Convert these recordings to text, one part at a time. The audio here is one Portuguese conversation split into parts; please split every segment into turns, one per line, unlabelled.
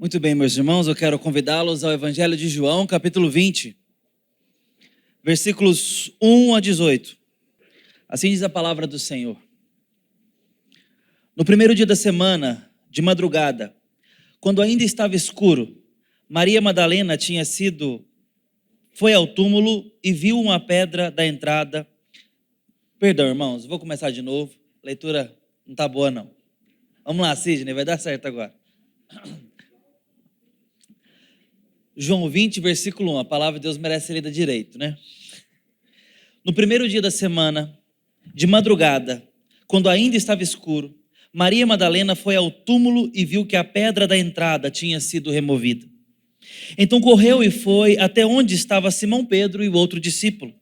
Muito bem, meus irmãos, eu quero convidá-los ao Evangelho de João, capítulo 20, versículos 1 a 18. Assim diz a palavra do Senhor. No primeiro dia da semana, de madrugada, quando ainda estava escuro, Maria Madalena foi ao túmulo e viu uma pedra da entrada. Perdão, irmãos, vou começar de novo. A leitura não está boa, não. Vamos lá, Sidney, vai dar certo agora. João 20, versículo 1, a palavra de Deus merece ser lida direito, né? No primeiro dia da semana, de madrugada, quando ainda estava escuro, Maria Madalena foi ao túmulo e viu que a pedra da entrada tinha sido removida. Então correu e foi até onde estava Simão Pedro e o outro discípulo,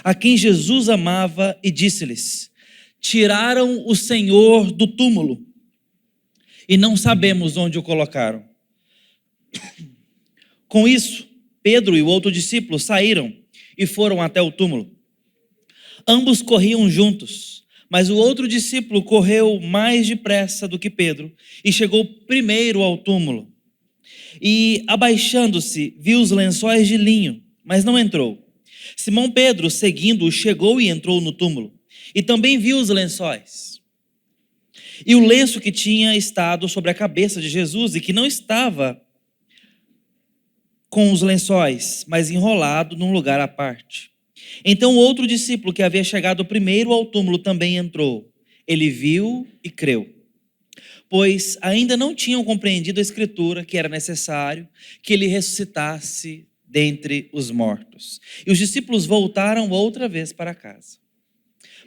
a quem Jesus amava, e disse-lhes: tiraram o Senhor do túmulo e não sabemos onde o colocaram. Com isso, Pedro e o outro discípulo saíram e foram até o túmulo. Ambos corriam juntos, mas o outro discípulo correu mais depressa do que Pedro e chegou primeiro ao túmulo. E, abaixando-se, viu os lençóis de linho, mas não entrou. Simão Pedro, seguindo-o, chegou e entrou no túmulo, e também viu os lençóis. E o lenço que tinha estado sobre a cabeça de Jesus e que não estava com os lençóis, mas enrolado num lugar à parte. Então outro discípulo que havia chegado primeiro ao túmulo também entrou. Ele viu e creu, pois ainda não tinham compreendido a Escritura que era necessário que ele ressuscitasse dentre os mortos. E os discípulos voltaram outra vez para casa.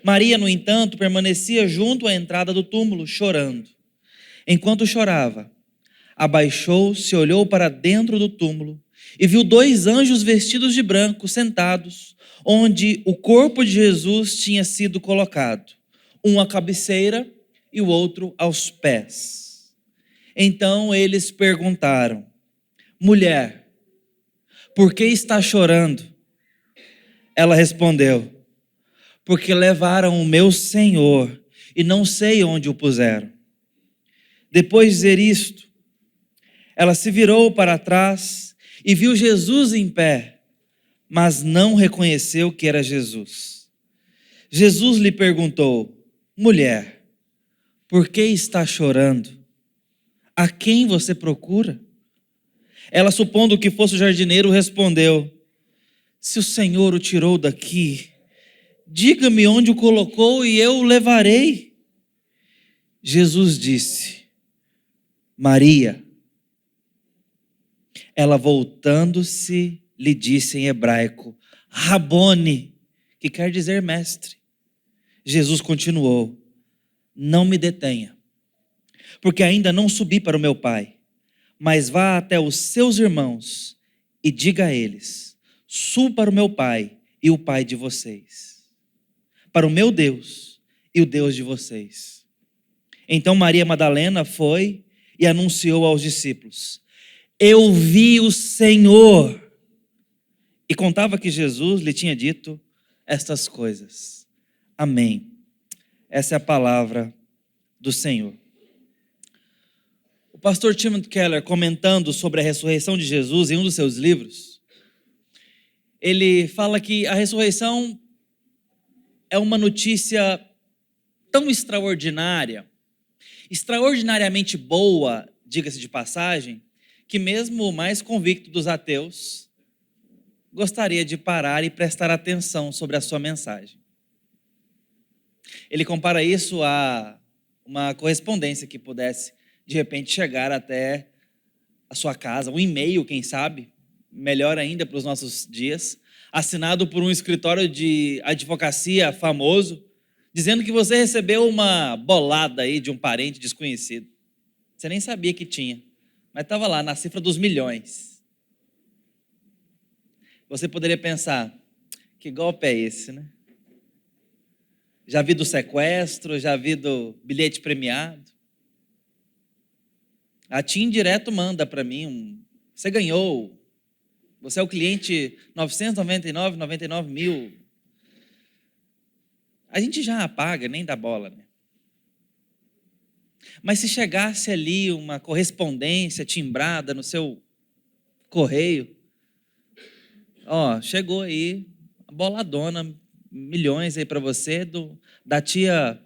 Maria, no entanto, permanecia junto à entrada do túmulo, chorando. Enquanto chorava, abaixou-se, olhou para dentro do túmulo e viu dois anjos vestidos de branco sentados, onde o corpo de Jesus tinha sido colocado, um à cabeceira e o outro aos pés. Então eles perguntaram: mulher, por que está chorando? Ela respondeu: porque levaram o meu Senhor e não sei onde o puseram. Depois de dizer isto, ela se virou para trás e viu Jesus em pé, mas não reconheceu que era Jesus. Jesus lhe perguntou: mulher, por que está chorando? A quem você procura? Ela, supondo que fosse o jardineiro, respondeu: se o Senhor o tirou daqui, diga-me onde o colocou e eu o levarei. Jesus disse: Maria. Ela, voltando-se, lhe disse em hebraico: Rabone, que quer dizer mestre. Jesus continuou: não me detenha, porque ainda não subi para o meu Pai, mas vá até os seus irmãos e diga a eles: subo para o meu Pai e o Pai de vocês, para o meu Deus e o Deus de vocês. Então Maria Madalena foi e anunciou aos discípulos: eu vi o Senhor. E contava que Jesus lhe tinha dito estas coisas. Amém. Essa é a palavra do Senhor. O pastor Timothy Keller, comentando sobre a ressurreição de Jesus em um dos seus livros, ele fala que a ressurreição é uma notícia tão extraordinária, extraordinariamente boa, diga-se de passagem, que mesmo o mais convicto dos ateus gostaria de parar e prestar atenção sobre a sua mensagem. Ele compara isso a uma correspondência que pudesse, de repente, chegar até a sua casa, um e-mail, quem sabe, melhor ainda para os nossos dias, assinado por um escritório de advocacia famoso, dizendo que você recebeu uma bolada aí de um parente desconhecido. Você nem sabia que tinha, mas estava lá na cifra dos milhões. Você poderia pensar: que golpe é esse, né? Já vi do sequestro, já vi do bilhete premiado. A TIM direto manda para mim: você ganhou, você é o cliente 999 mil. A gente já apaga, nem dá bola, né? Mas se chegasse ali uma correspondência timbrada no seu correio, ó, chegou aí, a boladona, milhões aí para você, da tia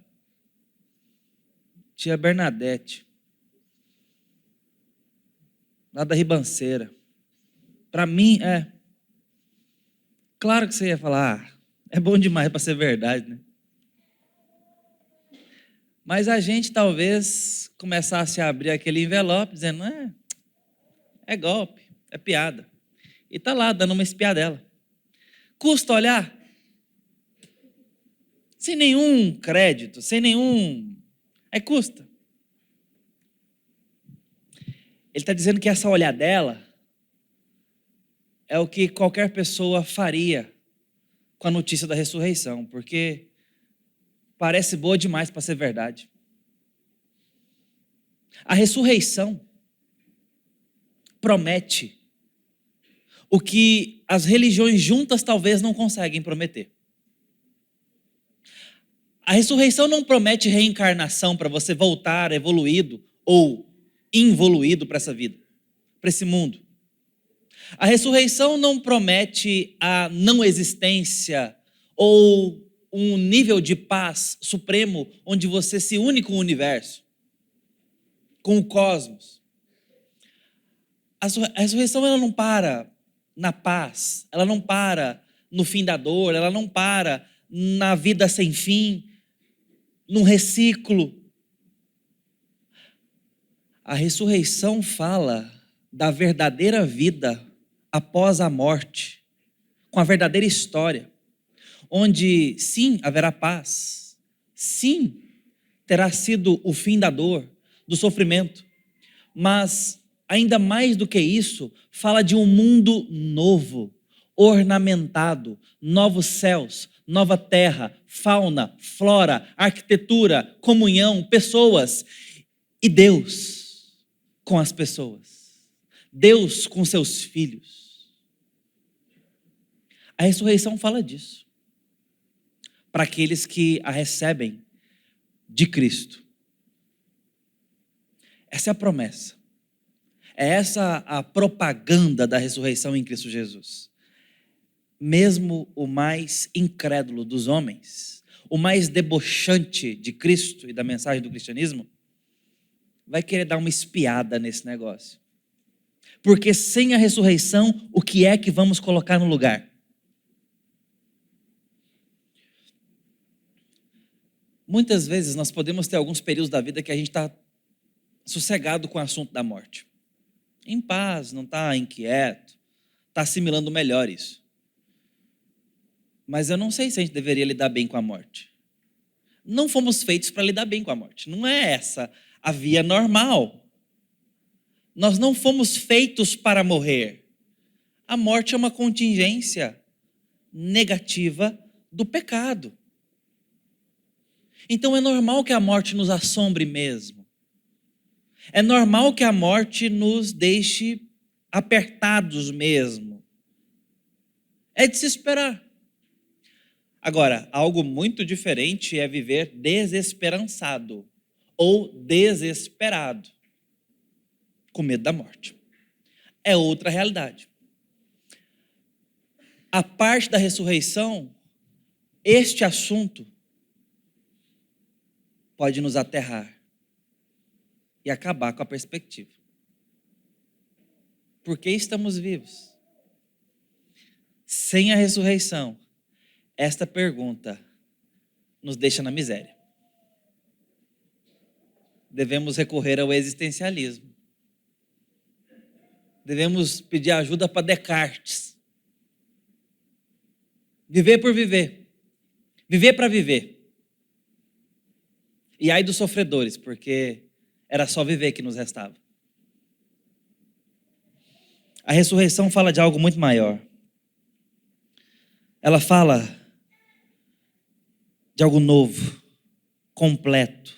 Bernadette, lá da Ribanceira. Para mim, claro que você ia falar, é bom demais para ser verdade, né? Mas a gente talvez começasse a abrir aquele envelope dizendo, é golpe, é piada. E tá lá, dando uma espiadela. Custa olhar? Sem nenhum crédito, sem nenhum... custa. Ele está dizendo que essa olhadela é o que qualquer pessoa faria com a notícia da ressurreição, porque parece boa demais para ser verdade. A ressurreição promete o que as religiões juntas talvez não conseguem prometer. A ressurreição não promete reencarnação para você voltar evoluído ou involuído para essa vida, para esse mundo. A ressurreição não promete a não existência ou um nível de paz supremo onde você se une com o universo, com o cosmos. A ressurreição ela não para na paz, ela não para no fim da dor, ela não para na vida sem fim, num reciclo. A ressurreição fala da verdadeira vida após a morte, com a verdadeira história, onde sim haverá paz, sim terá sido o fim da dor, do sofrimento, mas ainda mais do que isso, fala de um mundo novo, ornamentado, novos céus, nova terra, fauna, flora, arquitetura, comunhão, pessoas e Deus com as pessoas, Deus com seus filhos. A ressurreição fala disso, para aqueles que a recebem de Cristo. Essa é a promessa. É essa a propaganda da ressurreição em Cristo Jesus. Mesmo o mais incrédulo dos homens, o mais debochante de Cristo e da mensagem do cristianismo, vai querer dar uma espiada nesse negócio. Porque sem a ressurreição, o que é que vamos colocar no lugar? Muitas vezes nós podemos ter alguns períodos da vida que a gente está sossegado com o assunto da morte. Em paz, não está inquieto, está assimilando melhor isso. Mas eu não sei se a gente deveria lidar bem com a morte. Não fomos feitos para lidar bem com a morte. Não é essa a via normal. Nós não fomos feitos para morrer. A morte é uma contingência negativa do pecado. Então é normal que a morte nos assombre mesmo. É normal que a morte nos deixe apertados mesmo. É de se esperar. Agora, algo muito diferente é viver desesperançado ou desesperado, com medo da morte. É outra realidade. A parte da ressurreição, este assunto pode nos aterrar e acabar com a perspectiva. Por que estamos vivos? Sem a ressurreição, esta pergunta nos deixa na miséria. Devemos recorrer ao existencialismo. Devemos pedir ajuda para Descartes. Viver por viver. Viver para viver. E ai dos sofredores, porque era só viver que nos restava. A ressurreição fala de algo muito maior. Ela fala de algo novo, completo.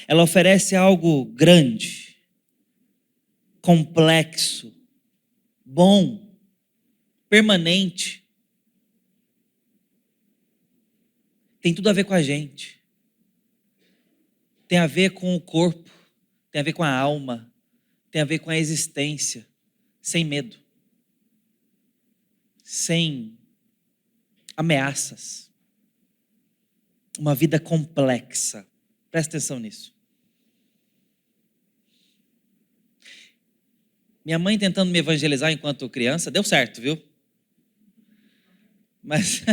Ela oferece algo grande, complexo, bom, permanente. Tem tudo a ver com a gente. tem a ver com o corpo, tem a ver com a alma, tem a ver com a existência, sem medo, sem ameaças. Uma vida complexa. Presta atenção nisso. Minha mãe tentando me evangelizar enquanto criança, deu certo, viu? Mas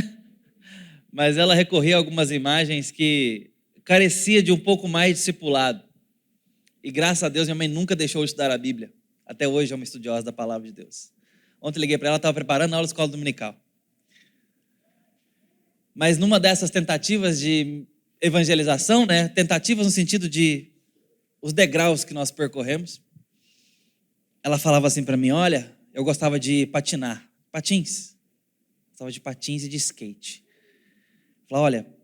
ela recorria a algumas imagens que carecia de um pouco mais de discipulado. E graças a Deus minha mãe nunca deixou eu estudar a Bíblia. Até hoje é uma estudiosa da palavra de Deus. Ontem liguei para ela, estava preparando a aula de escola dominical. Mas numa dessas tentativas de evangelização, né? Tentativas no sentido de os degraus que nós percorremos, ela falava assim para mim: olha, eu gostava de patinar, patins. Gostava de patins e de skate. Falava: olha,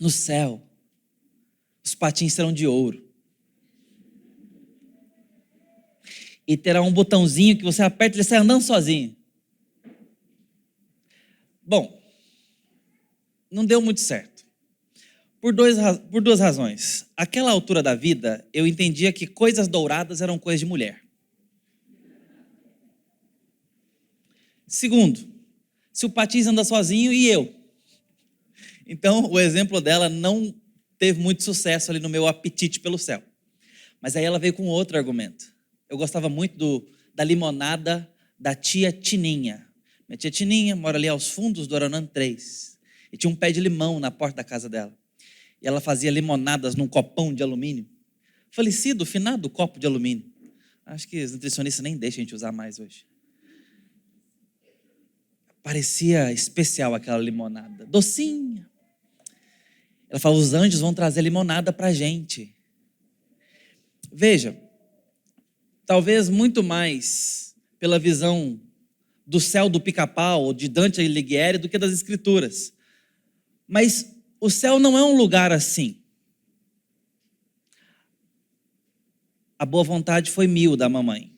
no céu, os patins serão de ouro. E terá um botãozinho que você aperta e ele sai andando sozinho. Bom, não deu muito certo. Por duas razões. Aquela altura da vida, eu entendia que coisas douradas eram coisas de mulher. Segundo, se o patins anda sozinho e eu. Então, o exemplo dela não teve muito sucesso ali no meu apetite pelo céu. Mas aí ela veio com outro argumento. Eu gostava muito da limonada da tia Tininha. Minha tia Tininha mora ali aos fundos do Aranã 3. E tinha um pé de limão na porta da casa dela. E ela fazia limonadas num copão de alumínio. Falecido, finado copo de alumínio. Acho que os nutricionistas nem deixam a gente usar mais hoje. Parecia especial aquela limonada. Docinha. Ela falou: os anjos vão trazer limonada pra gente. Veja, talvez muito mais pela visão do céu do Pica-Pau ou de Dante Alighieri do que das Escrituras. Mas o céu não é um lugar assim. A boa vontade foi 1000 da mamãe.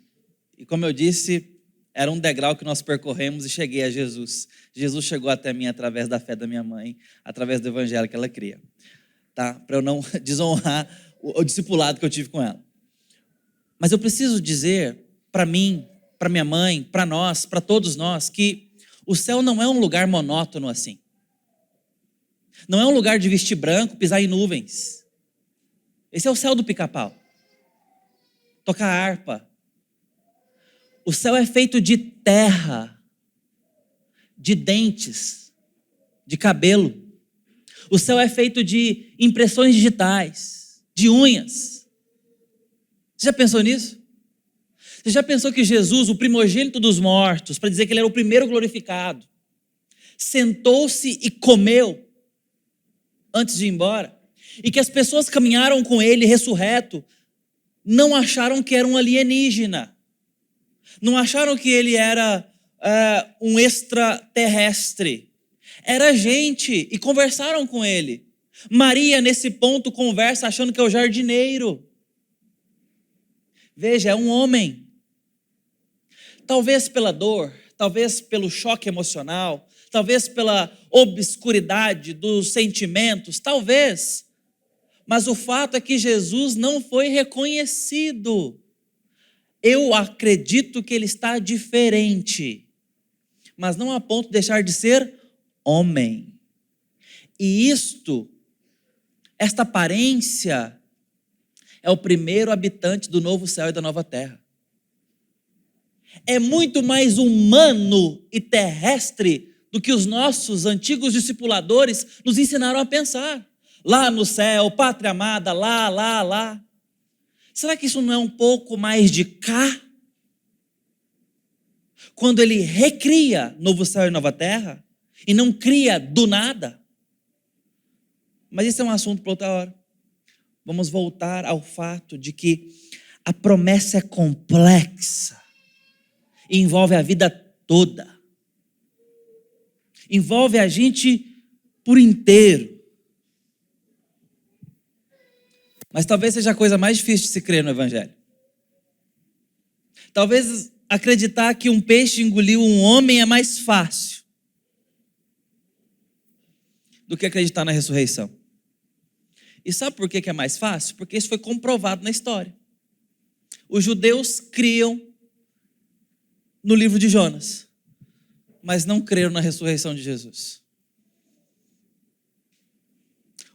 E como eu disse, era um degrau que nós percorremos e cheguei a Jesus. Jesus chegou até mim através da fé da minha mãe, através do evangelho que ela cria. Tá? Para eu não desonrar o discipulado que eu tive com ela. Mas eu preciso dizer para mim, para minha mãe, para nós, para todos nós, que o céu não é um lugar monótono assim. Não é um lugar de vestir branco, pisar em nuvens. Esse é o céu do Pica-Pau. Tocar harpa. O céu é feito de terra, de dentes, de cabelo. O céu é feito de impressões digitais, de unhas. Você já pensou nisso? Você já pensou que Jesus, o primogênito dos mortos, para dizer que ele era o primeiro glorificado, sentou-se e comeu antes de ir embora? E que as pessoas que caminharam com ele ressurreto não acharam que era um alienígena. Não acharam que ele era um extraterrestre. Era gente e conversaram com ele. Maria, nesse ponto, conversa achando que é o jardineiro. Veja, é um homem. Talvez pela dor, talvez pelo choque emocional, talvez pela obscuridade dos sentimentos, talvez. Mas o fato é que Jesus não foi reconhecido. Eu acredito que ele está diferente, mas não a ponto de deixar de ser homem. E esta aparência é o primeiro habitante do novo céu e da nova terra. É muito mais humano e terrestre do que os nossos antigos discipuladores nos ensinaram a pensar. Lá no céu, pátria amada, lá. Será que isso não é um pouco mais de cá? Quando ele recria novo céu e nova terra, e não cria do nada. Mas isso é um assunto para outra hora. Vamos voltar ao fato de que a promessa é complexa e envolve a vida toda. Envolve a gente por inteiro. Mas talvez seja a coisa mais difícil de se crer no Evangelho. Talvez acreditar que um peixe engoliu um homem é mais fácil do que acreditar na ressurreição. E sabe por que é mais fácil? Porque isso foi comprovado na história. Os judeus criam no livro de Jonas, mas não creram na ressurreição de Jesus.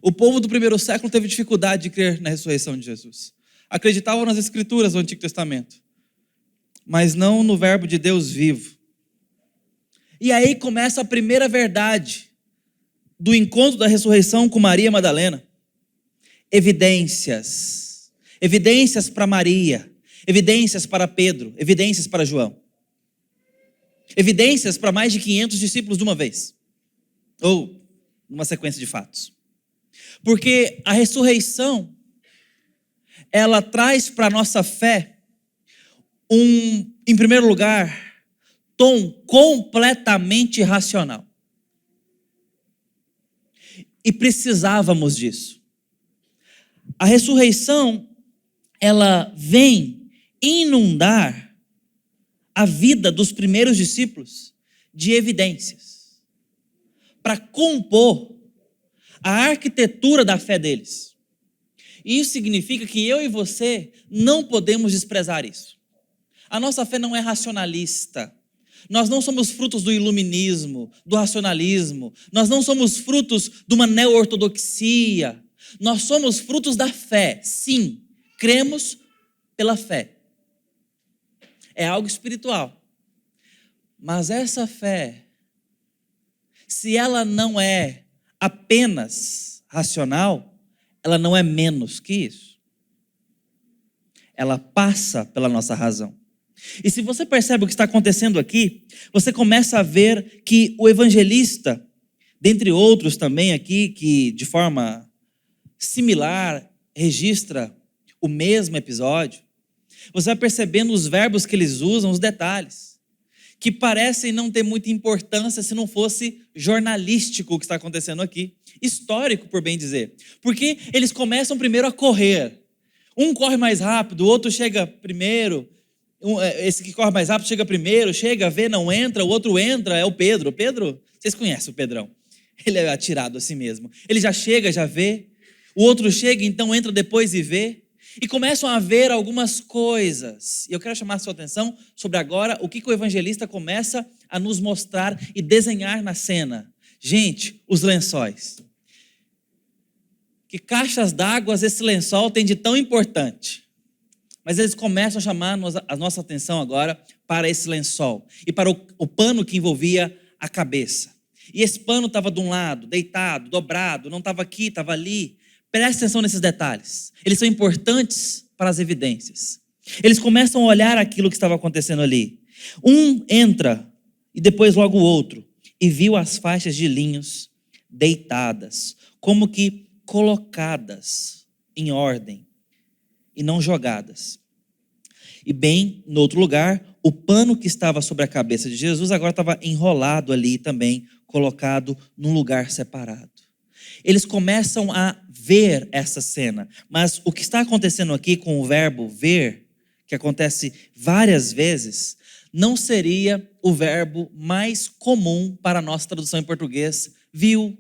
O povo do primeiro século teve dificuldade de crer na ressurreição de Jesus. Acreditavam nas escrituras do Antigo Testamento, mas não no verbo de Deus vivo. E aí começa a primeira verdade do encontro da ressurreição com Maria Madalena. Evidências. Evidências para Maria. Evidências para Pedro. Evidências para João. Evidências para mais de 500 discípulos de uma vez. Ou numa sequência de fatos. Porque a ressurreição, ela traz para a nossa fé em primeiro lugar, tom completamente racional. E precisávamos disso. A ressurreição, ela vem inundar a vida dos primeiros discípulos de evidências, para compor a arquitetura da fé deles. E isso significa que eu e você não podemos desprezar isso. A nossa fé não é racionalista. Nós não somos frutos do iluminismo, do racionalismo. Nós não somos frutos de uma neo-ortodoxia. Nós somos frutos da fé. Sim, cremos pela fé. É algo espiritual. Mas essa fé, se ela não é apenas racional, ela não é menos que isso. Ela passa pela nossa razão. E se você percebe o que está acontecendo aqui, você começa a ver que o evangelista, dentre outros também aqui, que de forma similar registra o mesmo episódio, você vai percebendo os verbos que eles usam, os detalhes, que parecem não ter muita importância se não fosse jornalístico o que está acontecendo aqui, histórico, por bem dizer. Porque eles começam primeiro a correr. Um corre mais rápido, o outro chega primeiro. Esse que corre mais rápido chega primeiro, chega, vê, não entra, o outro entra, é o Pedro. O Pedro, vocês conhecem o Pedrão. Ele é atirado a si mesmo. Ele já chega, já vê. O outro chega, então entra depois e vê. E começam a ver algumas coisas. E eu quero chamar a sua atenção sobre agora o que o evangelista começa a nos mostrar e desenhar na cena. Gente, os lençóis. Que caixas d'água esse lençol tem de tão importante? Mas eles começam a chamar a nossa atenção agora para esse lençol e para o pano que envolvia a cabeça. E esse pano estava de um lado, deitado, dobrado, não estava aqui, estava ali. Preste atenção nesses detalhes. Eles são importantes para as evidências. Eles começam a olhar aquilo que estava acontecendo ali. Um entra e depois logo o outro e viu as faixas de linhos deitadas, como que colocadas em ordem e não jogadas. E bem, no outro lugar, o pano que estava sobre a cabeça de Jesus agora estava enrolado ali também, colocado num lugar separado. Eles começam a ver essa cena, mas o que está acontecendo aqui com o verbo ver, que acontece várias vezes, não seria o verbo mais comum para a nossa tradução em português, viu,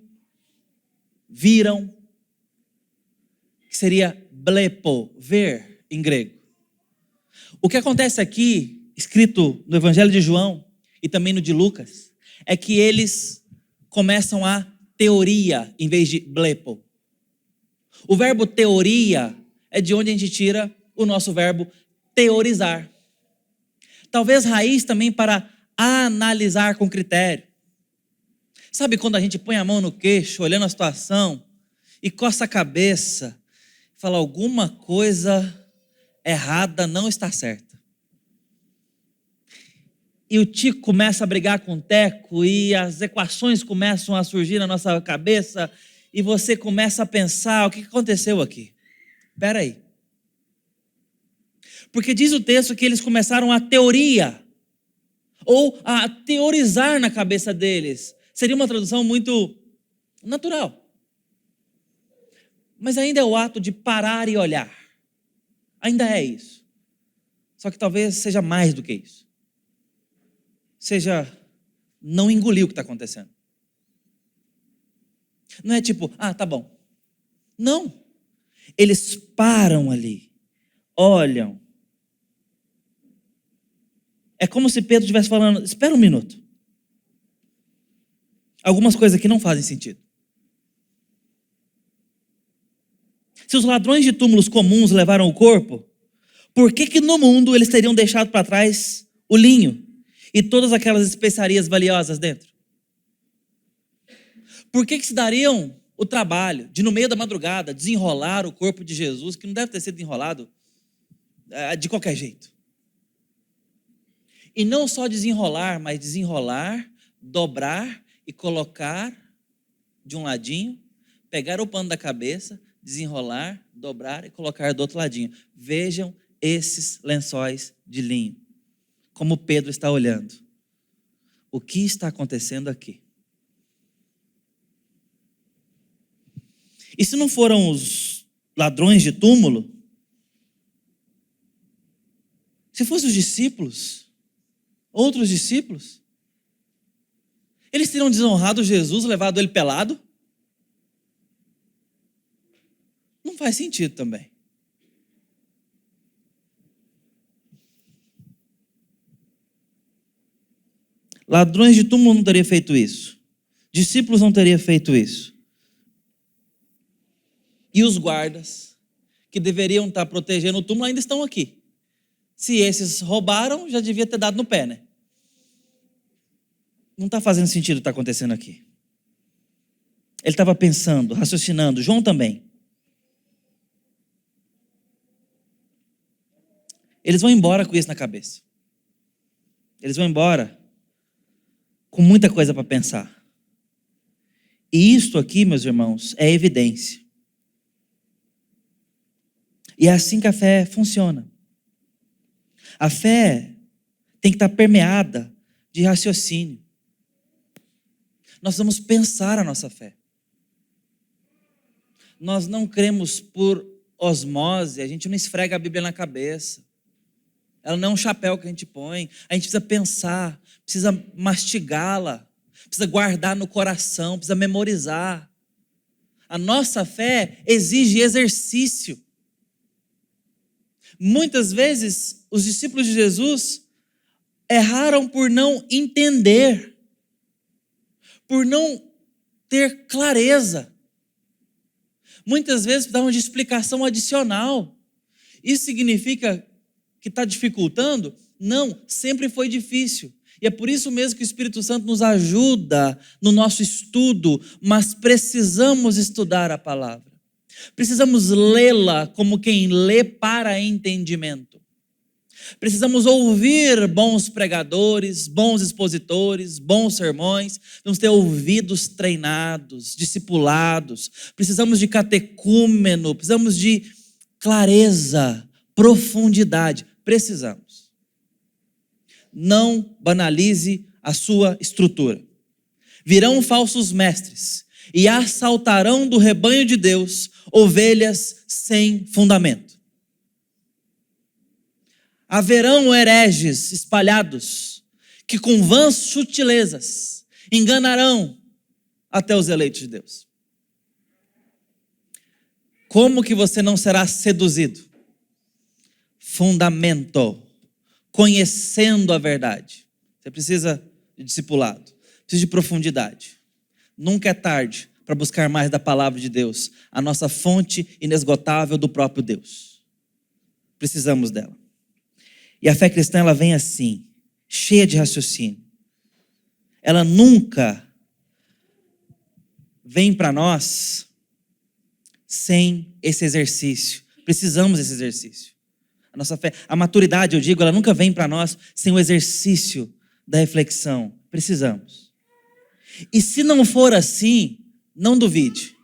viram, que seria blepo, ver em grego. O que acontece aqui, escrito no Evangelho de João e também no de Lucas, é que eles começam a teoria em vez de blepo. O verbo teoria é de onde a gente tira o nosso verbo teorizar. Talvez raiz também para analisar com critério. Sabe quando a gente põe a mão no queixo, olhando a situação, e coça a cabeça, fala alguma coisa errada não está certa. E o Tico começa a brigar com o Teco e as equações começam a surgir na nossa cabeça e você começa a pensar, o que aconteceu aqui? Espera aí. Porque diz o texto que eles começaram a teoria, ou a teorizar na cabeça deles. Seria uma tradução muito natural. Mas ainda é o ato de parar e olhar. Ainda é isso. Só que talvez seja mais do que isso. Seja não engolir o que está acontecendo. Não é tipo, tá bom. Não. Eles param ali, olham. É como se Pedro estivesse falando, espera um minuto. Algumas coisas aqui não fazem sentido. Se os ladrões de túmulos comuns levaram o corpo, por que no mundo eles teriam deixado para trás o linho e todas aquelas especiarias valiosas dentro? Por que se dariam o trabalho de, no meio da madrugada, desenrolar o corpo de Jesus, que não deve ter sido enrolado de qualquer jeito? E não só desenrolar, mas desenrolar, dobrar e colocar de um ladinho, pegar o pano da cabeça, desenrolar, dobrar e colocar do outro ladinho. Vejam esses lençóis de linho. Como Pedro está olhando. O que está acontecendo aqui? E se não foram os ladrões de túmulo? Se fossem os discípulos, outros discípulos, eles teriam desonrado Jesus, levado ele pelado? Não faz sentido também. Ladrões de túmulo não teriam feito isso. Discípulos não teriam feito isso. E os guardas, que deveriam estar protegendo o túmulo, ainda estão aqui. Se esses roubaram, já devia ter dado no pé, né? Não está fazendo sentido o que está acontecendo aqui. Ele estava pensando, raciocinando, João também. Eles vão embora com isso na cabeça. Eles vão embora com muita coisa para pensar. E isto aqui, meus irmãos, é evidência. E é assim que a fé funciona. A fé tem que estar permeada de raciocínio. Nós vamos pensar a nossa fé. Nós não cremos por osmose, a gente não esfrega a Bíblia na cabeça. Ela não é um chapéu que a gente põe. A gente precisa pensar, precisa mastigá-la, precisa guardar no coração, precisa memorizar. A nossa fé exige exercício. Muitas vezes, os discípulos de Jesus erraram por não entender, por não ter clareza. Muitas vezes precisavam de explicação adicional. Isso significa que está dificultando? Não, sempre foi difícil. E é por isso mesmo que o Espírito Santo nos ajuda no nosso estudo, mas precisamos estudar a palavra. Precisamos lê-la como quem lê para entendimento. Precisamos ouvir bons pregadores, bons expositores, bons sermões. Vamos ter ouvidos treinados, discipulados. Precisamos de catecúmeno, precisamos de clareza, profundidade. Precisamos. Não banalize a sua estrutura. Virão falsos mestres e assaltarão do rebanho de Deus ovelhas sem fundamento. Haverão hereges espalhados que com vãs sutilezas enganarão até os eleitos de Deus. Como que você não será seduzido? Fundamento, conhecendo a verdade. Você precisa de discipulado, precisa de profundidade. Nunca é tarde para buscar mais da palavra de Deus, a nossa fonte inesgotável do próprio Deus. Precisamos dela. E a fé cristã, ela vem assim, cheia de raciocínio. Ela nunca vem para nós sem esse exercício. Precisamos desse exercício. A nossa fé, a maturidade, eu digo, ela nunca vem para nós sem o exercício da reflexão. Precisamos. E se não for assim, não duvide.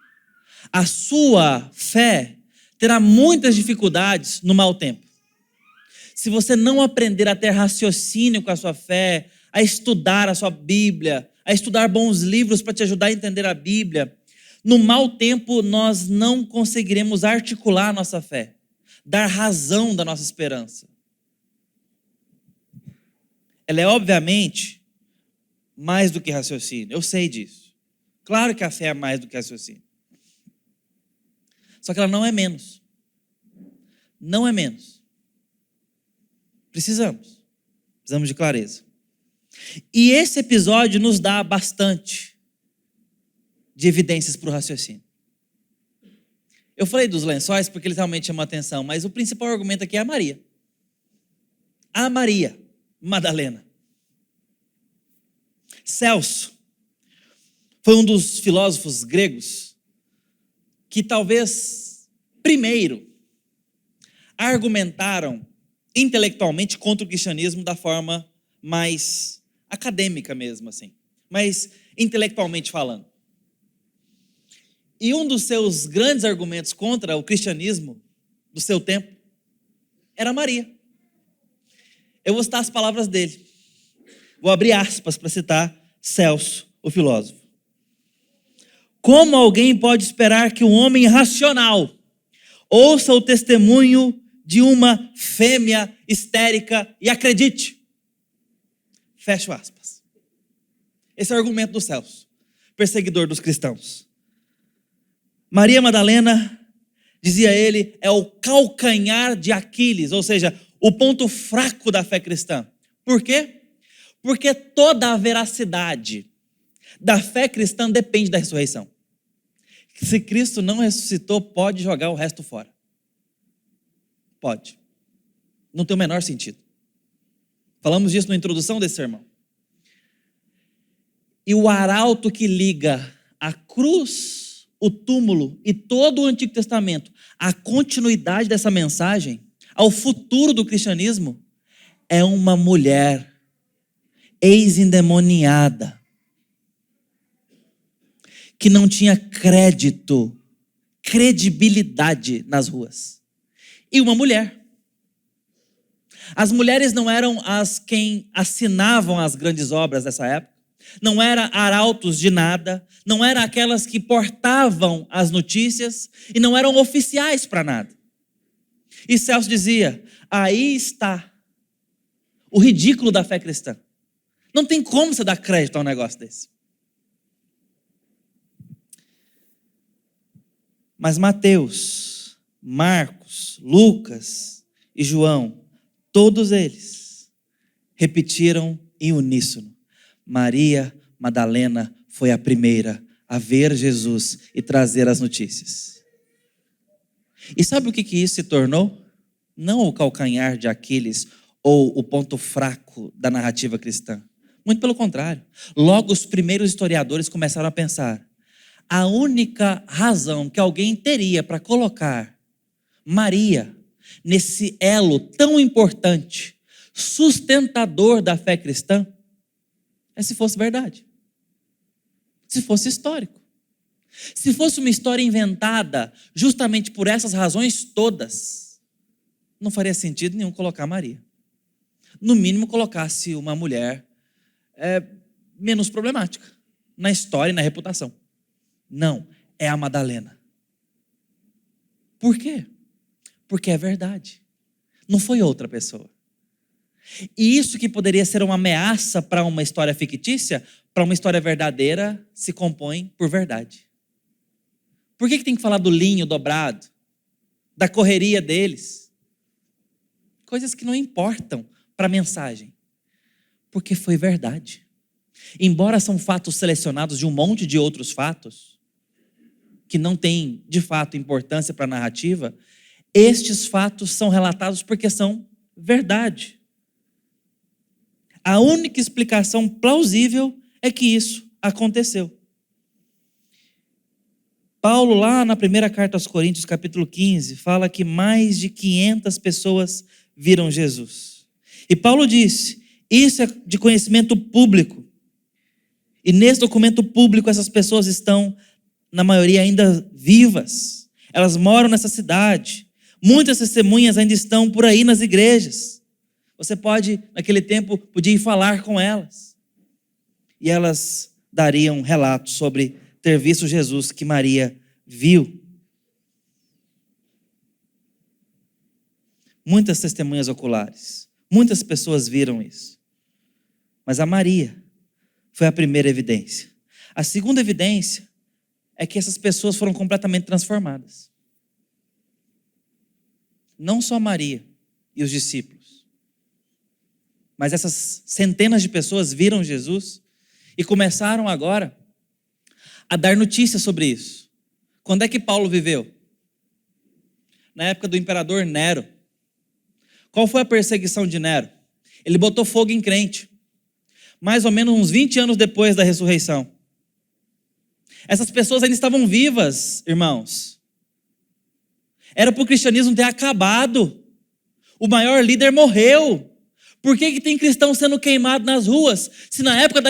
A sua fé terá muitas dificuldades no mau tempo. Se você não aprender a ter raciocínio com a sua fé, a estudar a sua Bíblia, a estudar bons livros para te ajudar a entender a Bíblia, no mau tempo nós não conseguiremos articular a nossa fé, dar razão da nossa esperança. Ela é obviamente mais do que raciocínio, eu sei disso. Claro que a fé é mais do que raciocínio. Só que ela não é menos. Não é menos. Precisamos de clareza. E esse episódio nos dá bastante de evidências para o raciocínio. Eu falei dos lençóis porque eles realmente chamam a atenção, mas o principal argumento aqui é a Maria. A Maria Madalena. Celso foi um dos filósofos gregos que talvez primeiro argumentaram intelectualmente contra o cristianismo da forma mais acadêmica mesmo, assim, mas intelectualmente falando. E um dos seus grandes argumentos contra o cristianismo do seu tempo era Maria. Eu vou citar as palavras dele. Vou abrir aspas para citar Celso, o filósofo. Como alguém pode esperar que um homem racional ouça o testemunho de uma fêmea histérica e acredite? Fecho aspas. Esse é o argumento do Celso, perseguidor dos cristãos. Maria Madalena, dizia ele, é o calcanhar de Aquiles, ou seja, o ponto fraco da fé cristã. Por quê? Porque toda a veracidade da fé cristã depende da ressurreição. Se Cristo não ressuscitou, pode jogar o resto fora. Pode. Não tem o menor sentido. Falamos disso na introdução desse sermão. E o arauto que liga a cruz, o túmulo e todo o Antigo Testamento, a continuidade dessa mensagem, ao futuro do cristianismo, é uma mulher ex-endemoniada, que não tinha credibilidade nas ruas. E uma mulher. As mulheres não eram as quem assinavam as grandes obras dessa época, não eram arautos de nada, não eram aquelas que portavam as notícias e não eram oficiais para nada. E Celso dizia, aí está o ridículo da fé cristã. Não tem como você dar crédito a um negócio desse. Mas Mateus, Marcos, Lucas e João, todos eles repetiram em uníssono. Maria Madalena foi a primeira a ver Jesus e trazer as notícias. E sabe o que isso se tornou? Não o calcanhar de Aquiles ou o ponto fraco da narrativa cristã. Muito pelo contrário. Logo os primeiros historiadores começaram a pensar, a única razão que alguém teria para colocar Maria nesse elo tão importante, sustentador da fé cristã, é se fosse verdade. Se fosse histórico. Se fosse uma história inventada justamente por essas razões todas, não faria sentido nenhum colocar Maria. No mínimo colocasse uma mulher menos problemática na história e na reputação. Não, é a Madalena. Por quê? Porque é verdade. Não foi outra pessoa. E isso que poderia ser uma ameaça para uma história fictícia, para uma história verdadeira, se compõe por verdade. Por que tem que falar do linho dobrado? Da correria deles? Coisas que não importam para a mensagem. Porque foi verdade. Embora são fatos selecionados de um monte de outros fatos, que não têm, de fato, importância para a narrativa, estes fatos são relatados porque são verdade. A única explicação plausível é que isso aconteceu. Paulo, lá na primeira carta aos Coríntios, capítulo 15, fala que mais de 500 pessoas viram Jesus. E Paulo disse, isso é de conhecimento público. E nesse documento público, essas pessoas estão, na maioria, ainda vivas. Elas moram nessa cidade. Muitas testemunhas ainda estão por aí nas igrejas. Você pode, naquele tempo, podia ir falar com elas. E elas dariam relatos sobre ter visto Jesus que Maria viu. Muitas testemunhas oculares. Muitas pessoas viram isso. Mas a Maria foi a primeira evidência. A segunda evidência é que essas pessoas foram completamente transformadas. não só Maria e os discípulos, mas essas centenas de pessoas viram Jesus e começaram agora a dar notícias sobre isso. Quando é que Paulo viveu? Na época do imperador Nero. Qual foi a perseguição de Nero? Ele botou fogo em crente. Mais ou menos uns 20 anos depois da ressurreição. Essas pessoas ainda estavam vivas, irmãos. Era para o cristianismo ter acabado. O maior líder morreu. Por que tem cristão sendo queimado nas ruas? Se na época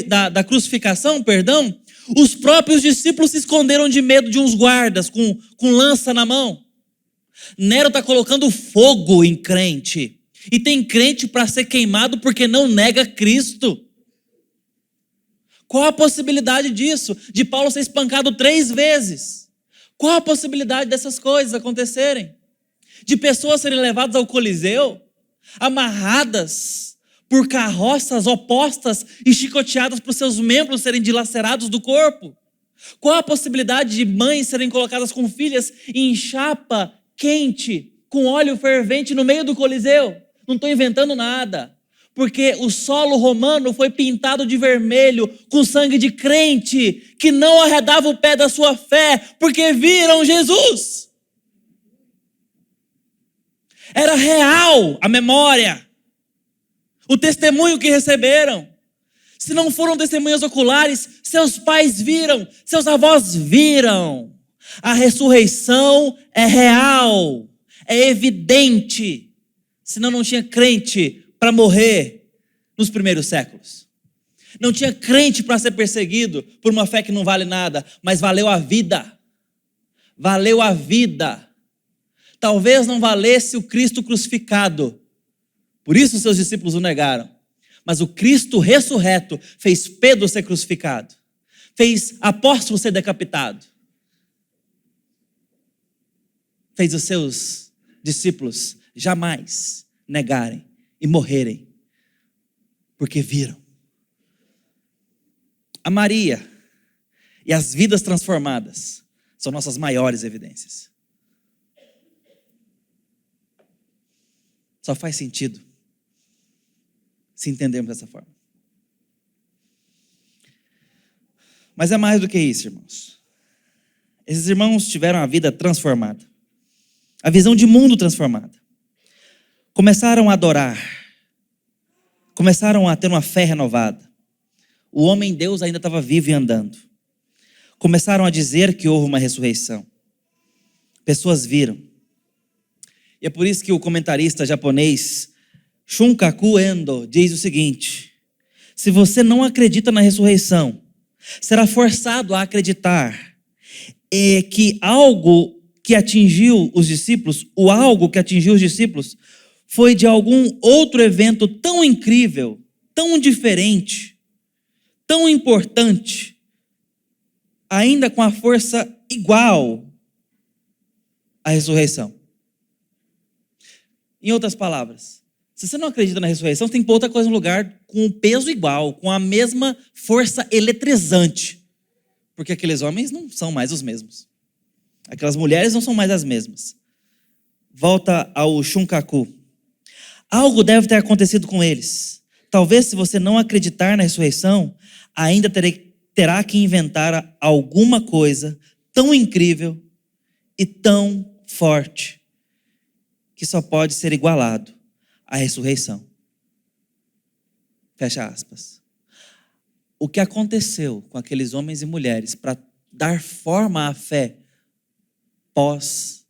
da crucificação, perdão, os próprios discípulos se esconderam de medo de uns guardas com lança na mão. Nero está colocando fogo em crente. E tem crente para ser queimado porque não nega Cristo. Qual a possibilidade disso? De Paulo ser espancado 3 vezes? Qual a possibilidade dessas coisas acontecerem? De pessoas serem levadas ao Coliseu, amarradas por carroças opostas e chicoteadas para os seus membros serem dilacerados do corpo? Qual a possibilidade de mães serem colocadas com filhas em chapa quente, com óleo fervente no meio do Coliseu? Não estou inventando nada, porque o solo romano foi pintado de vermelho com sangue de crente que não arredava o pé da sua fé, porque viram Jesus. Era real a memória, o testemunho que receberam. Se não foram testemunhas oculares, seus pais viram, seus avós viram. A ressurreição é real, é evidente. Senão não tinha crente para morrer nos primeiros séculos. Não tinha crente para ser perseguido por uma fé que não vale nada, mas valeu a vida. Valeu a vida. Talvez não valesse o Cristo crucificado. Por isso seus discípulos o negaram. Mas o Cristo ressurreto fez Pedro ser crucificado. Fez apóstolo ser decapitado. Fez os seus discípulos jamais negarem e morrerem, porque viram. A Maria e as vidas transformadas são nossas maiores evidências. Só faz sentido se entendermos dessa forma. Mas é mais do que isso, irmãos. Esses irmãos tiveram a vida transformada, a visão de mundo transformada. Começaram a adorar, começaram a ter uma fé renovada. O homem Deus ainda estava vivo e andando. Começaram a dizer que houve uma ressurreição. Pessoas viram. E é por isso que o comentarista japonês Shunkaku Endo diz o seguinte: se você não acredita na ressurreição, será forçado a acreditar que algo que atingiu os discípulos, o algo que atingiu os discípulos, foi de algum outro evento tão incrível, tão diferente, tão importante, ainda com a força igual à ressurreição. Em outras palavras, se você não acredita na ressurreição, você tem que pôr outra coisa no lugar com um peso igual, com a mesma força eletrizante. Porque aqueles homens não são mais os mesmos. Aquelas mulheres não são mais as mesmas. Volta ao Shunkaku. Algo deve ter acontecido com eles. Talvez, se você não acreditar na ressurreição, ainda terá que inventar alguma coisa tão incrível e tão forte que só pode ser igualado à ressurreição. Fecha aspas. O que aconteceu com aqueles homens e mulheres para dar forma à fé pós-Jesus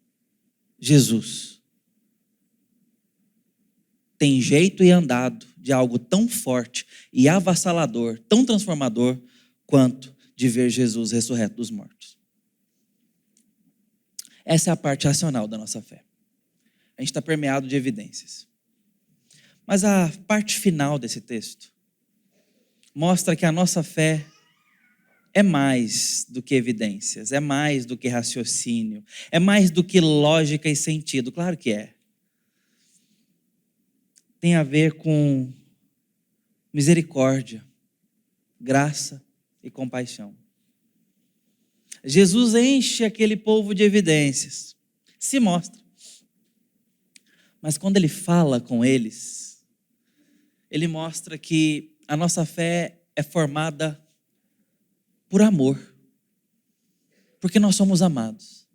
tem jeito e andado de algo tão forte e avassalador, tão transformador, quanto de ver Jesus ressurreto dos mortos. Essa é a parte racional da nossa fé. A gente está permeado de evidências. Mas a parte final desse texto mostra que a nossa fé é mais do que evidências, é mais do que raciocínio, é mais do que lógica e sentido. Claro que é. Tem a ver com misericórdia, graça e compaixão. Jesus enche aquele povo de evidências, se mostra. Mas quando ele fala com eles, ele mostra que a nossa fé é formada por amor, porque nós somos amados.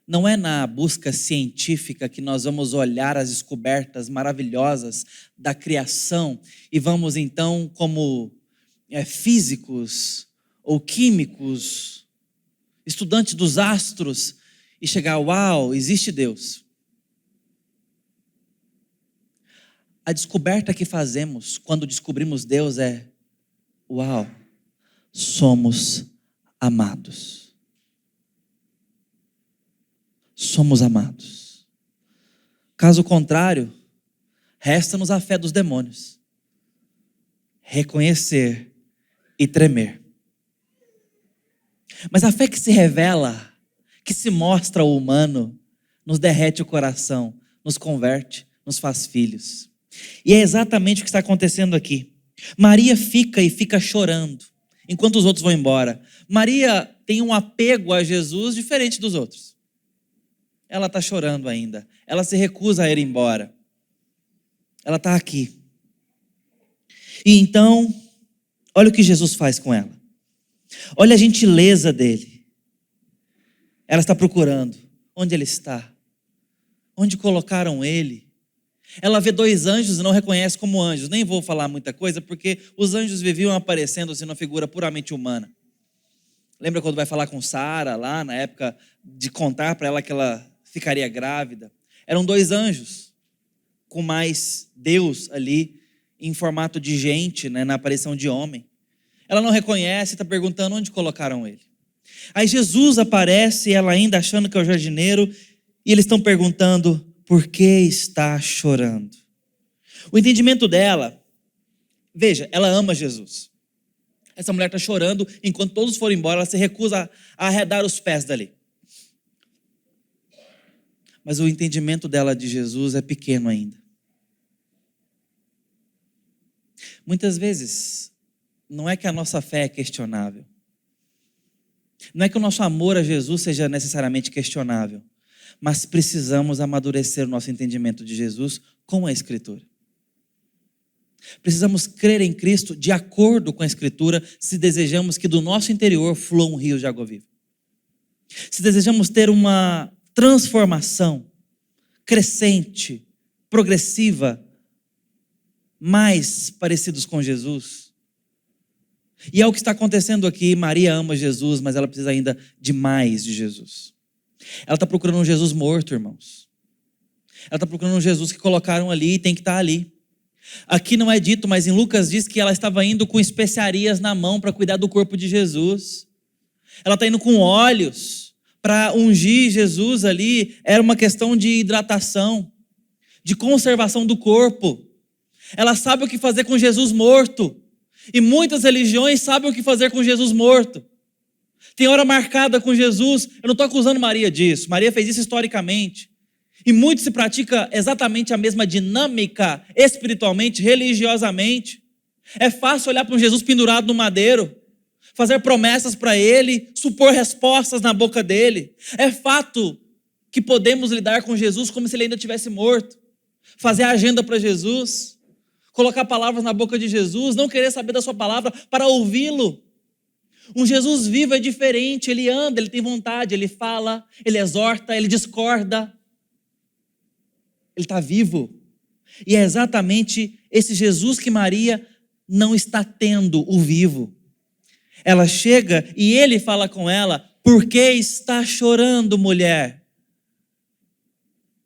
Não é na busca científica que nós vamos olhar as descobertas maravilhosas da criação e vamos então, como físicos ou químicos, estudantes dos astros, e chegar, uau, existe Deus. A descoberta que fazemos quando descobrimos Deus é, uau, somos amados. Somos amados. Caso contrário, resta-nos a fé dos demônios. Reconhecer e tremer. Mas a fé que se revela, que se mostra ao humano, nos derrete o coração, nos converte, nos faz filhos. E é exatamente o que está acontecendo aqui. Maria fica chorando, enquanto os outros vão embora. Maria tem um apego a Jesus diferente dos outros. Ela está chorando ainda. Ela se recusa a ir embora. Ela está aqui. E então, olha o que Jesus faz com ela. Olha a gentileza dele. Ela está procurando. Onde ele está? Onde colocaram ele? Ela vê 2 anjos e não reconhece como anjos. Nem vou falar muita coisa, porque os anjos viviam aparecendo assim numa figura puramente humana. Lembra quando vai falar com Sara lá, na época de contar para ela que ela ficaria grávida? Eram 2 anjos, com mais Deus ali, em formato de gente, né, na aparição de homem. Ela não reconhece e está perguntando onde colocaram ele. Aí Jesus aparece, ela ainda achando que é o jardineiro, e eles estão perguntando, por que está chorando? O entendimento dela, veja, ela ama Jesus. Essa mulher está chorando, enquanto todos foram embora, ela se recusa a arredar os pés dali. Mas o entendimento dela de Jesus é pequeno ainda. Muitas vezes, não é que a nossa fé é questionável. Não é que o nosso amor a Jesus seja necessariamente questionável. Mas precisamos amadurecer o nosso entendimento de Jesus com a Escritura. Precisamos crer em Cristo de acordo com a Escritura, se desejamos que do nosso interior fluam rios de água viva. Se desejamos ter uma transformação crescente, progressiva, mais parecidos com Jesus. E é o que está acontecendo aqui. Maria ama Jesus, mas ela precisa ainda de mais de Jesus. Ela está procurando um Jesus morto, irmãos. Ela está procurando um Jesus que colocaram ali e tem que estar ali. Aqui não é dito, mas em Lucas diz que ela estava indo com especiarias na mão para cuidar do corpo de Jesus. Ela está indo com óleos para ungir Jesus ali. Era uma questão de hidratação, de conservação do corpo. Ela sabe o que fazer com Jesus morto. E muitas religiões sabem o que fazer com Jesus morto. Tem hora marcada com Jesus. Eu não estou acusando Maria disso. Maria fez isso historicamente. E muito se pratica exatamente a mesma dinâmica espiritualmente, religiosamente. É fácil olhar para um Jesus pendurado no madeiro, fazer promessas para ele, supor respostas na boca dele. É fato que podemos lidar com Jesus como se ele ainda tivesse morto. Fazer a agenda para Jesus, colocar palavras na boca de Jesus, não querer saber da sua palavra para ouvi-lo. Um Jesus vivo é diferente, ele anda, ele tem vontade, ele fala, ele exorta, ele discorda. Ele está vivo. E é exatamente esse Jesus que Maria não está tendo, o vivo. Ela chega e ele fala com ela, por que está chorando, mulher?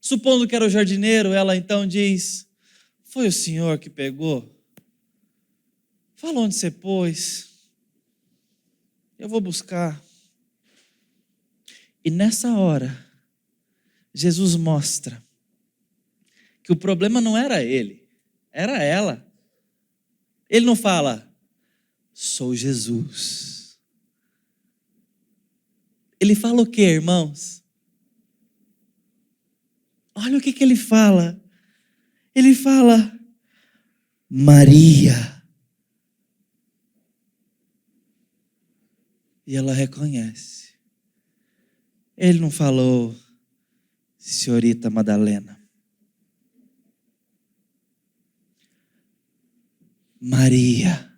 Supondo que era o jardineiro, ela então diz, foi o senhor que pegou? Fala onde você pôs. Eu vou buscar. E nessa hora, Jesus mostra que o problema não era ele, era ela. Ele não fala, sou Jesus. Ele fala o quê, irmãos? Olha o que ele fala. Ele fala, Maria. E ela reconhece. Ele não falou, senhorita Madalena. Maria.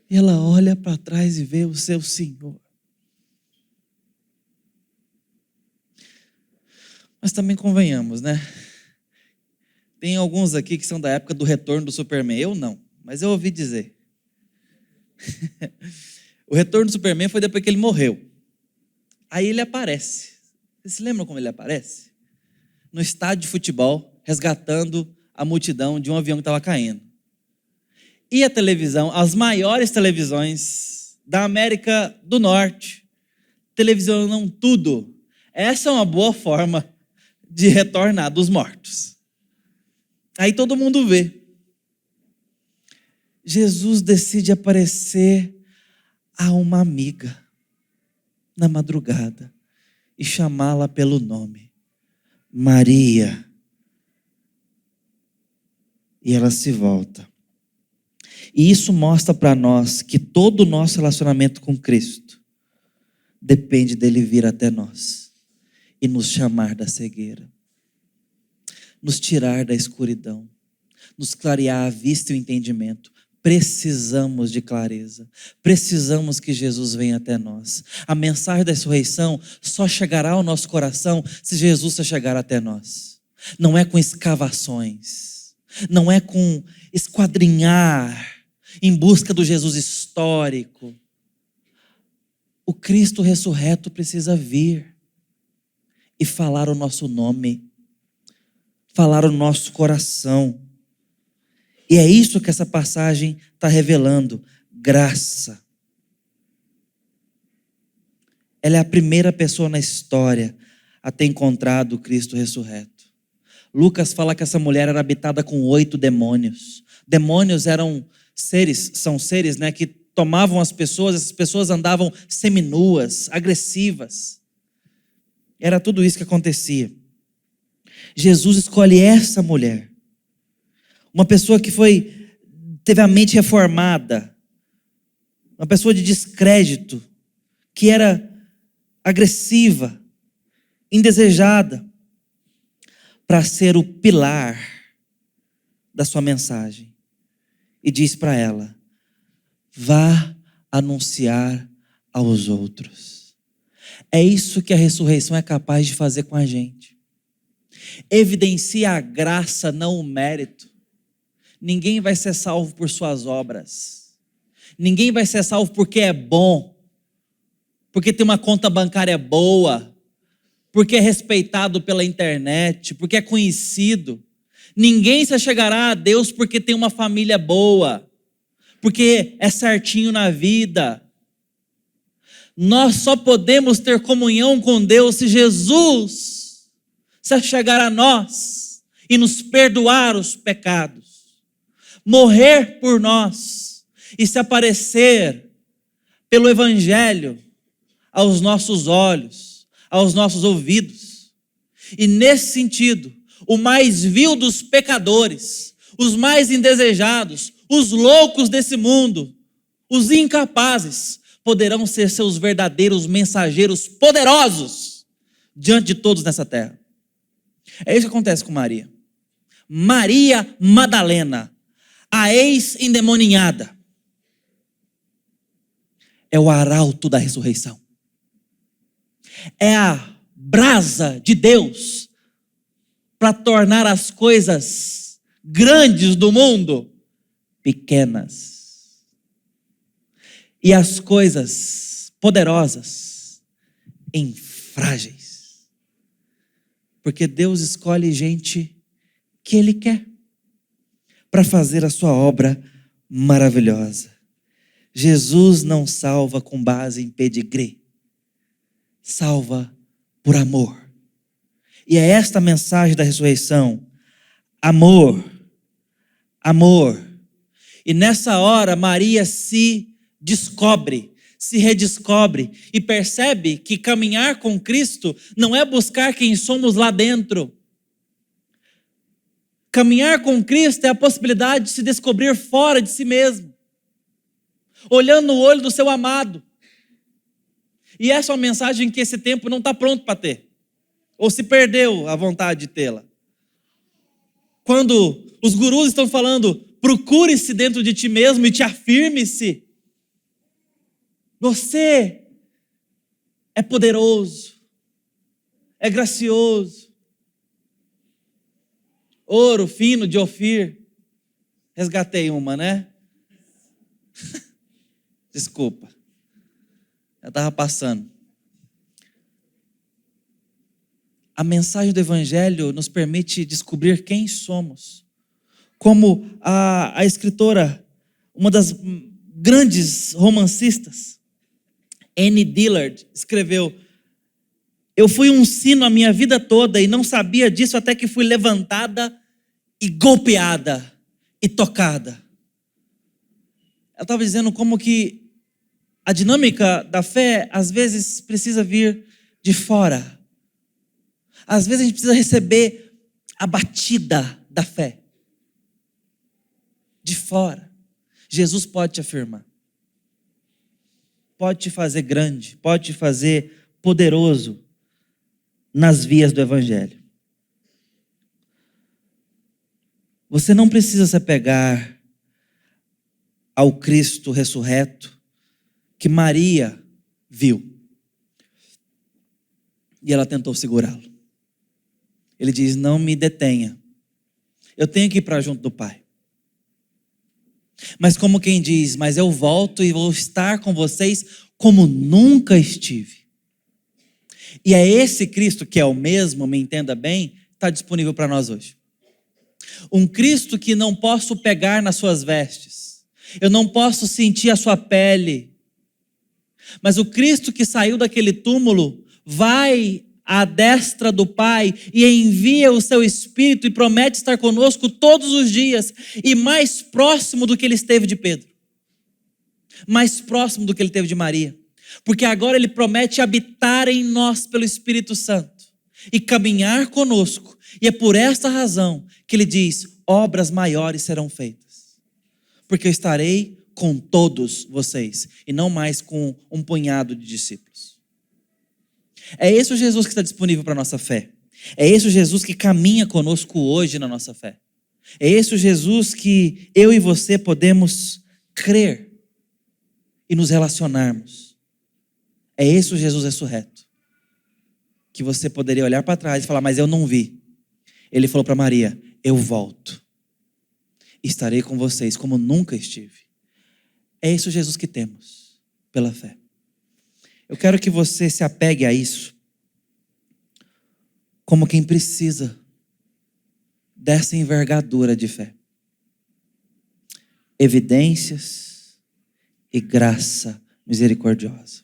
E ela olha para trás e vê o seu Senhor. Mas também convenhamos, né? Tem alguns aqui que são da época do retorno do Superman. Eu não, mas eu ouvi dizer. O retorno do Superman foi depois que ele morreu. Aí ele aparece. Vocês se lembram como ele aparece? No estádio de futebol, resgatando a multidão de um avião que estava caindo. E a televisão, as maiores televisões da América do Norte, televisionam tudo. Essa é uma boa forma de retornar dos mortos. Aí todo mundo vê. Jesus decide aparecer a uma amiga na madrugada e chamá-la pelo nome. Maria. E ela se volta. E isso mostra para nós que todo o nosso relacionamento com Cristo depende dele vir até nós e nos chamar da cegueira, nos tirar da escuridão, nos clarear a vista e o entendimento. Precisamos de clareza, precisamos que Jesus venha até nós. A mensagem da ressurreição só chegará ao nosso coração se Jesus chegar até nós. Não é com escavações, não é com esquadrinhar em busca do Jesus histórico. O Cristo ressurreto precisa vir e falar o nosso nome, falar o nosso coração. E é isso que essa passagem está revelando: graça. Ela é a primeira pessoa na história a ter encontrado o Cristo ressurreto. Lucas fala que essa mulher era habitada com 8 demônios. Demônios são seres, né, que tomavam as pessoas, essas pessoas andavam seminuas, agressivas. Era tudo isso que acontecia. Jesus escolhe essa mulher, uma pessoa que teve a mente reformada, uma pessoa de descrédito, que era agressiva, indesejada, para ser o pilar da sua mensagem. E diz para ela: vá anunciar aos outros. É isso que a ressurreição é capaz de fazer com a gente. Evidencia a graça, não o mérito. Ninguém vai ser salvo por suas obras. Ninguém vai ser salvo porque é bom, porque tem uma conta bancária boa, porque é respeitado pela internet, porque é conhecido. Ninguém se chegará a Deus porque tem uma família boa, porque é certinho na vida. Nós só podemos ter comunhão com Deus se Jesus se chegar a nós e nos perdoar os pecados, morrer por nós e se aparecer pelo Evangelho aos nossos olhos, aos nossos ouvidos. E nesse sentido, o mais vil dos pecadores, os mais indesejados, os loucos desse mundo, os incapazes, poderão ser seus verdadeiros mensageiros poderosos diante de todos nessa terra. É isso que acontece com Maria. Maria Madalena, a ex-endemoninhada, é o arauto da ressurreição. É a brasa de Deus para tornar as coisas grandes do mundo pequenas e as coisas poderosas em frágeis. Porque Deus escolhe gente que Ele quer para fazer a sua obra maravilhosa. Jesus não salva com base em pedigree, salva por amor. E é esta a mensagem da ressurreição: amor, amor. E nessa hora Maria se descobre, se redescobre e percebe que caminhar com Cristo não é buscar quem somos lá dentro. Caminhar com Cristo é a possibilidade de se descobrir fora de si mesmo, olhando no olho do seu amado. E essa é uma mensagem que esse tempo não está pronto para ter. Ou se perdeu a vontade de tê-la? Quando os gurus estão falando, procure-se dentro de ti mesmo e te afirme-se. Você é poderoso, é gracioso. Ouro fino de Ofir. Resgatei uma, né? Desculpa. Eu estava passando. A mensagem do Evangelho nos permite descobrir quem somos. Como a escritora, uma das grandes romancistas, Anne Dillard, escreveu: eu fui um sino a minha vida toda e não sabia disso até que fui levantada e golpeada e tocada. Ela estava dizendo como que a dinâmica da fé às vezes precisa vir de fora. Às vezes a gente precisa receber a batida da fé de fora. Jesus pode te afirmar, pode te fazer grande, pode te fazer poderoso nas vias do Evangelho. Você não precisa se apegar ao Cristo ressurreto que Maria viu e ela tentou segurá-lo. Ele diz: não me detenha, eu tenho que ir para junto do Pai. Mas como quem diz: mas eu volto e vou estar com vocês como nunca estive. E é esse Cristo que é o mesmo, me entenda bem, está disponível para nós hoje. Um Cristo que não posso pegar nas suas vestes, eu não posso sentir a sua pele, mas o Cristo que saiu daquele túmulo vai à destra do Pai e envia o seu Espírito e promete estar conosco todos os dias, e mais próximo do que ele esteve de Pedro, mais próximo do que ele teve de Maria, porque agora ele promete habitar em nós pelo Espírito Santo e caminhar conosco, e é por esta razão que ele diz: obras maiores serão feitas, porque eu estarei com todos vocês e não mais com um punhado de discípulos. É esse o Jesus que está disponível para a nossa fé. É esse o Jesus que caminha conosco hoje na nossa fé. É esse o Jesus que eu e você podemos crer e nos relacionarmos. É esse o Jesus ressurreto que você poderia olhar para trás e falar: mas eu não vi. Ele falou para Maria: eu volto, estarei com vocês como nunca estive. É esse o Jesus que temos pela fé. Eu quero que você se apegue a isso como quem precisa dessa envergadura de fé. Evidências e graça misericordiosa.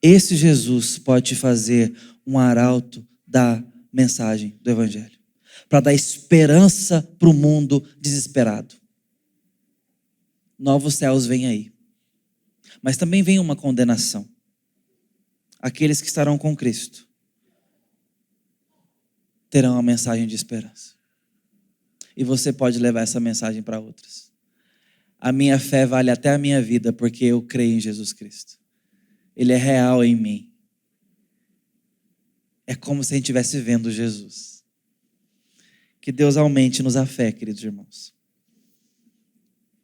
Esse Jesus pode te fazer um arauto da mensagem do Evangelho, para dar esperança para o mundo desesperado. Novos céus vêm aí, mas também vem uma condenação. Aqueles que estarão com Cristo terão a mensagem de esperança, e você pode levar essa mensagem para outros. A minha fé vale até a minha vida, porque eu creio em Jesus Cristo. Ele é real em mim. É como se a gente estivesse vendo Jesus. Que Deus aumente-nos a fé, queridos irmãos.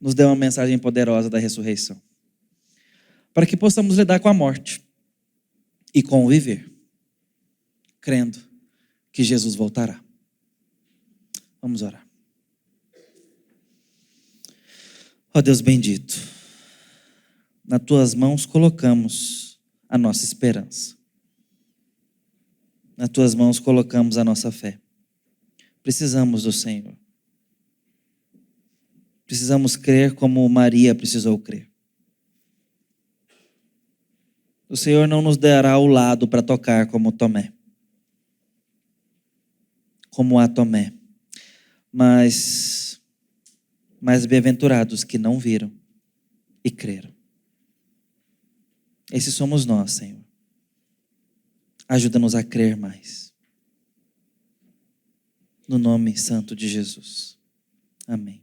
Nos dê uma mensagem poderosa da ressurreição, para que possamos lidar com a morte e conviver, crendo que Jesus voltará. Vamos orar. Ó Deus bendito, nas tuas mãos colocamos a nossa esperança. Nas tuas mãos colocamos a nossa fé. Precisamos do Senhor. Precisamos crer como Maria precisou crer. O Senhor não nos dará o lado para tocar como Tomé, como a Tomé, mas bem-aventurados que não viram e creram. Esses somos nós, Senhor. Ajuda-nos a crer mais. No nome santo de Jesus. Amém.